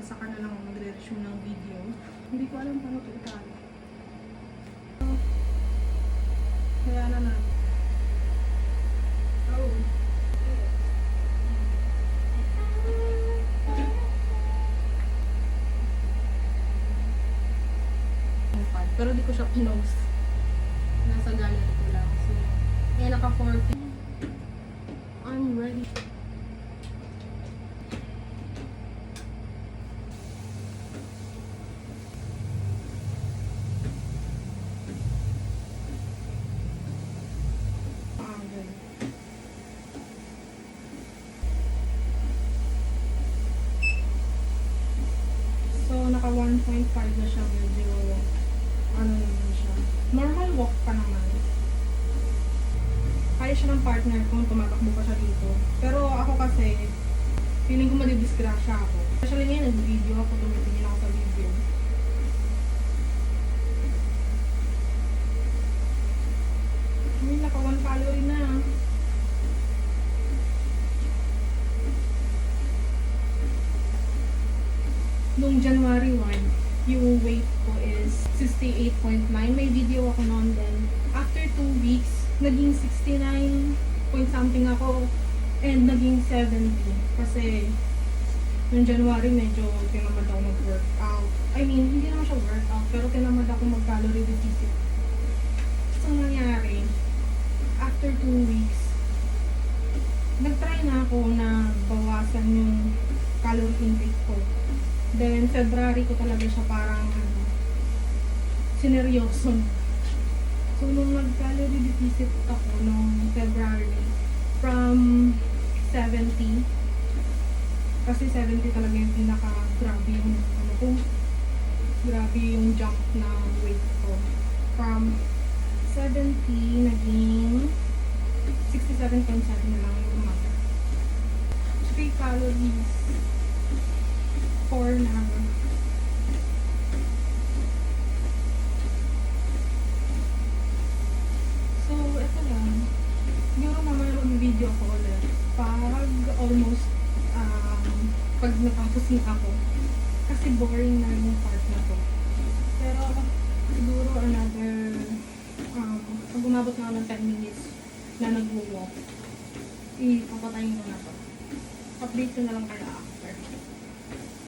saka na lang magre-resume ng video. Hindi ko alam paano ito itali. Kaya na natin. Oh. Pero di ko siya pinost. Nasa gallery ko lang. So, kaya naka 40. I'm ready. So, naka 1.5 na siya. Medyo ano naman siya. Normal walk pa naman. Kaya siya ng partner kung tumatakbo pa siya dito. Pero ako kasi, feeling ko madidisgrasya ako. Especially ngayon, nag-video ako, tumitingin ako sa video. Ay, naka 1 calorie na. Noong January 1, yung weight ko is 68.9. May video ako noon din. After 2 weeks, naging 69 point something ako and naging 70. Kasi noong January medyo tinamad ako mag-workout. I mean, hindi naman siya workout, pero tinamad ako mag-calorie deficit. So, nangyari, after 2 weeks, nag-try na ako na bawasan yung calorie intake ko. Then, February ko talaga siya parang sineryoso. So, nung nag-calorie deficit ako nung February, from 70, kasi 70 talaga yung pinaka-grabe yung ano ko, grabe yung jump na weight ko. From 70, naging 67.7 na lang yung umaga. 3 calories. 4 na. So, ito lang. Siguro mamaya mag-video ko ulit. Pag almost, pag natapos ako. Kasi boring na yung part na to. Pero, siguro another, pag umabot na ako ng 10 minutes na nag-walk, ipapatayin ko na to. Update ko na lang kaya ako.